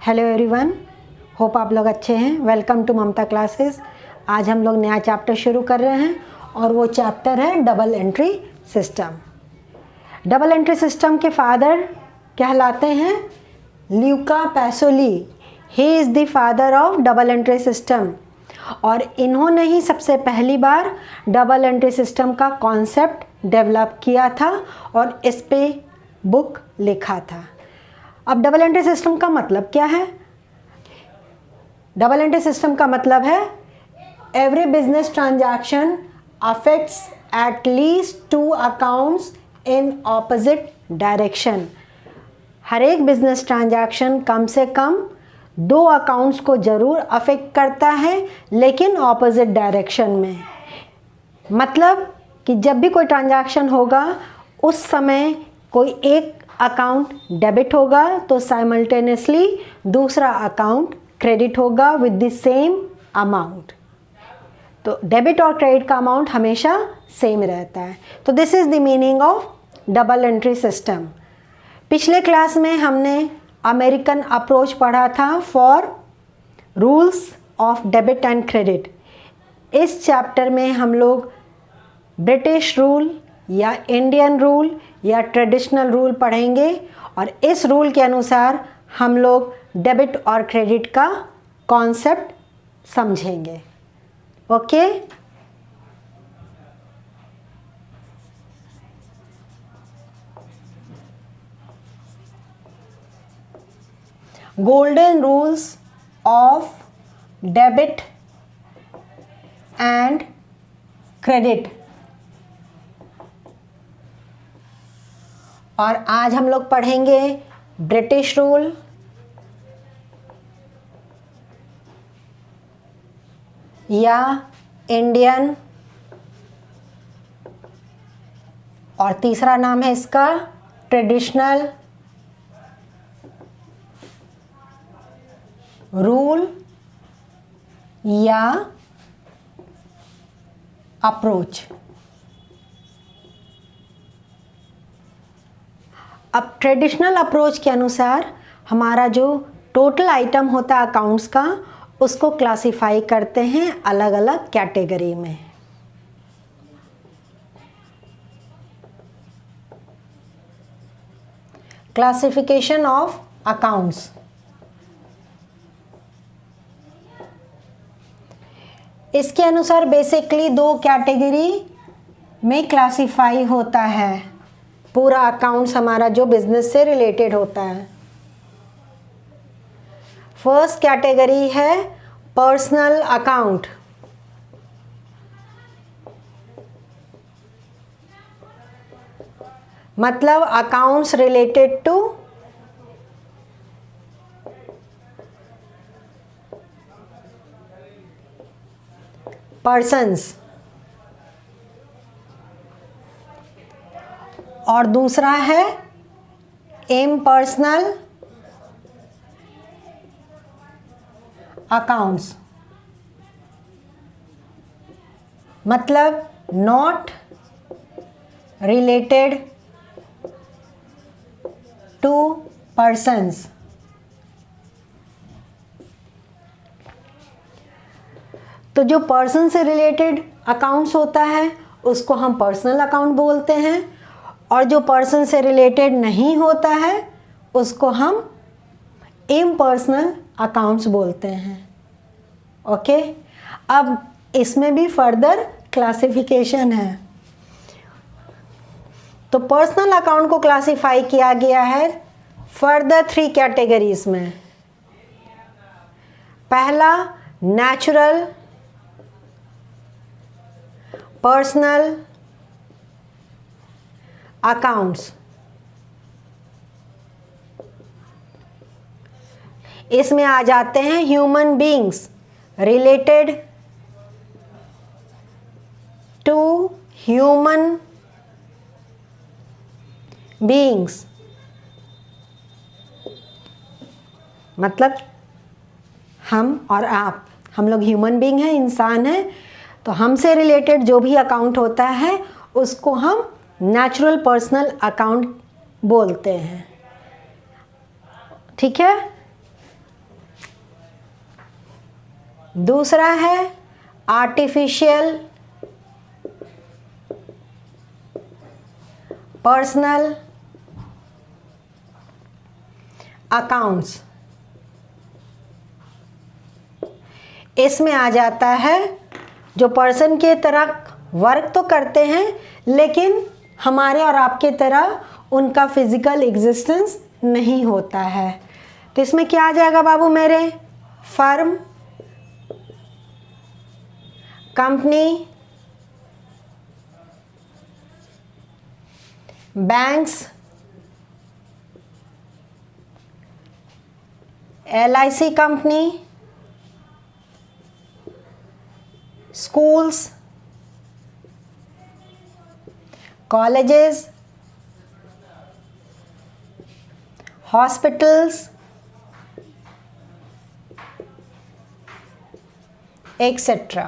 Hello everyone, hope आप लोग अच्छे हैं। Welcome to Mamta classes. आज हम लोग नया चैप्टर शुरू कर रहे हैं और वो चैप्टर है double entry system. Double entry system के फादर कहलाते हैं Luca Pacioli. He is the father of double entry system और इन्होंने ही सबसे पहली बार डबल एंट्री सिस्टम का कॉन्सेप्ट डेवलप किया था और इस पे बुक लिखा था। अब डबल एंट्री सिस्टम का मतलब क्या है? डबल एंट्री सिस्टम का मतलब है every business transaction affects at least 2 accounts in opposite direction. हर एक बिजनेस ट्रांजैक्शन कम से कम 2 अकाउंट्स को ज़रूर अफेक्ट करता है, लेकिन ऑपोजिट डायरेक्शन में। मतलब कि जब भी कोई ट्रांजैक्शन होगा उस समय कोई एक अकाउंट डेबिट होगा तो साइमल्टेनियसली दूसरा अकाउंट क्रेडिट होगा विद द सेम अमाउंट। तो डेबिट और क्रेडिट का अमाउंट हमेशा सेम रहता है। तो this is the meaning of double entry system. पिछले क्लास में हमने अमेरिकन अप्रोच पढ़ा था for rules of debit and credit. इस चैप्टर में हम लोग ब्रिटिश रूल या इंडियन रूल या ट्रेडिशनल रूल पढ़ेंगे और इस रूल के अनुसार हम लोग डेबिट और क्रेडिट का कॉन्सेप्ट समझेंगे। Okay? Golden rules of debit and credit. और आज हम लोग पढ़ेंगे ब्रिटिश रूल, या इंडियन, और तीसरा नाम है इसका ट्रेडिशनल रूल या अप्रोच। अब ट्रेडिशनल अप्रोच के अनुसार हमारा जो टोटल आइटम होता है अकाउंट्स का, उसको क्लासिफाई करते हैं अलग अलग कैटेगरी में। Classification of accounts. इसके अनुसार बेसिकली 2 कैटेगरी में क्लासिफाई होता है पूरा अकाउंट्स हमारा जो बिजनेस से रिलेटेड होता है। फर्स्ट कैटेगरी है पर्सनल अकाउंट। मतलब अकाउंट्स रिलेटेड टू पर्सन्स, और दूसरा है इम्पर्सनल अकाउंट्स। मतलब नॉट रिलेटेड टू पर्सन्स। तो जो पर्सन से रिलेटेड अकाउंट्स होता है उसको हम पर्सनल अकाउंट बोलते हैं, और जो पर्सन से रिलेटेड नहीं होता है उसको हम इम्पर्सनल अकाउंट्स बोलते हैं। ओके? अब इसमें भी फर्दर क्लासिफिकेशन है। तो पर्सनल अकाउंट को क्लासिफाई किया गया है फर्दर 3 कैटेगरीज में। पहला नेचुरल पर्सनल अकाउंट्स। इसमें आ जाते हैं human beings related to human beings. मतलब हम और आप, हम लोग ह्यूमन बीइंग हैं, इंसान हैं, तो हमसे रिलेटेड जो भी अकाउंट होता है उसको हम नेचुरल पर्सनल अकाउंट बोलते हैं। ठीक है? दूसरा है आर्टिफिशियल पर्सनल अकाउंट्स। इसमें आ जाता है जो पर्सन के तरह वर्क तो करते हैं लेकिन हमारे और आपके तरह उनका फिजिकल एग्जिस्टेंस नहीं होता है। तो इसमें क्या आ जाएगा बाबू मेरे? Firm, company, banks, LIC company, schools, colleges, hospitals, etcetera.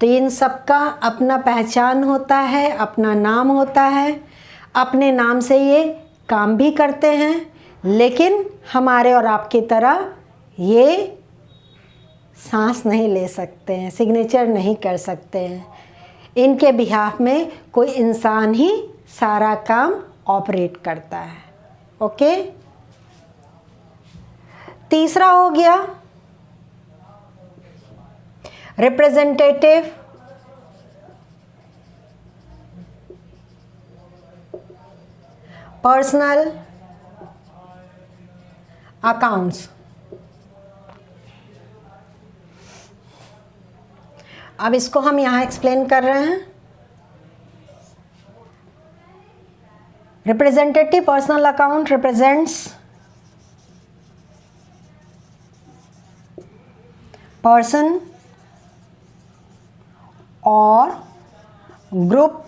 तो इन सब का अपना पहचान होता है, अपना नाम होता है, अपने नाम से ये काम भी करते हैं, लेकिन हमारे और आपकी तरह ये सांस नहीं ले सकते हैं, सिग्नेचर नहीं कर सकते हैं। इनके बिहाफ में कोई इंसान ही सारा काम ऑपरेट करता है। ओके, तीसरा हो गया रिप्रेजेंटेटिव पर्सनल अकाउंट्स। अब इसको हम यहां एक्सप्लेन कर रहे हैं। Representative personal account represents person और ग्रुप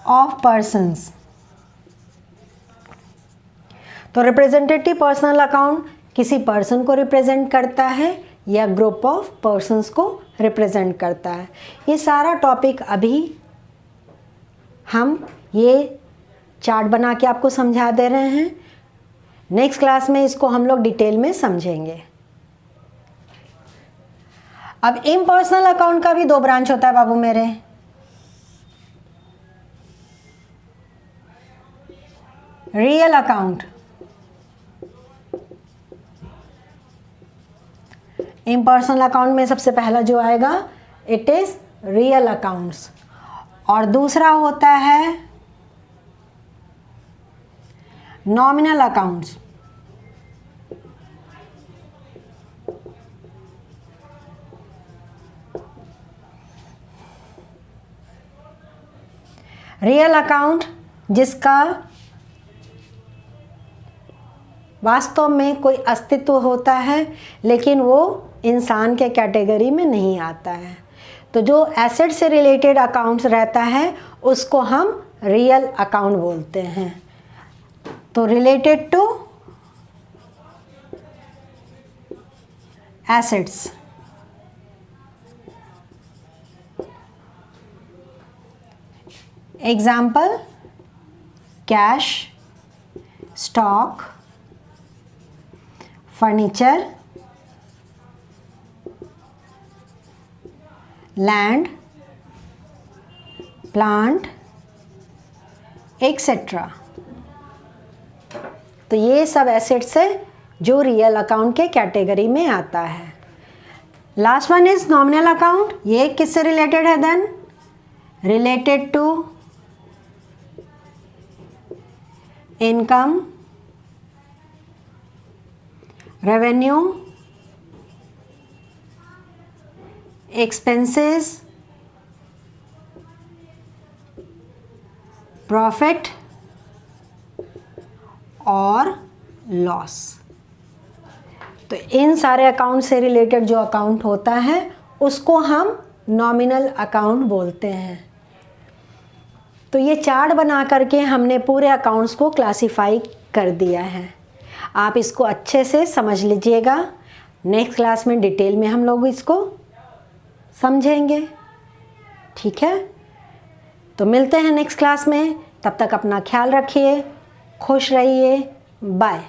ऑफ पर्सन्स। तो रिप्रेजेंटेटिव पर्सनल अकाउंट किसी पर्सन को रिप्रेजेंट करता है या ग्रुप ऑफ पर्सन्स को रिप्रेजेंट करता है। ये सारा टॉपिक अभी हम ये चार्ट बना के आपको समझा दे रहे हैं। नेक्स्ट क्लास में इसको हम लोग डिटेल में समझेंगे। अब इम्पर्सनल अकाउंट का भी दो ब्रांच होता है बाबू मेरे। रियल अकाउंट, इम्पर्सनल अकाउंट में सबसे पहला जो आएगा इट इज रियल अकाउंट्स, और दूसरा होता है नॉमिनल अकाउंट्स। रियल अकाउंट जिसका वास्तव में कोई अस्तित्व होता है लेकिन वो इंसान के कैटेगरी में नहीं आता है। तो जो एसेट से रिलेटेड अकाउंट्स रहता है उसको हम रियल अकाउंट बोलते हैं। तो related to assets. Example cash, stock, furniture, land, plant, etcetera. तो ये सब एसेट्स है जो रियल अकाउंट के कैटेगरी में आता है। Last one is nominal account. ये किससे रिलेटेड है then? Related to income, revenue, expenses, profit और लॉस। तो इन सारे अकाउंट से रिलेटेड जो अकाउंट होता है उसको हम नॉमिनल अकाउंट बोलते हैं। तो ये चार्ट बना करके हमने पूरे अकाउंट्स को क्लासिफाई कर दिया है। आप इसको अच्छे से समझ लीजिएगा। नेक्स्ट क्लास में डिटेल में हम लोग इसको समझेंगे। ठीक है, तो मिलते हैं नेक्स्ट क्लास में। तब तक अपना ख्याल रखिए, खुश रहिए, बाय।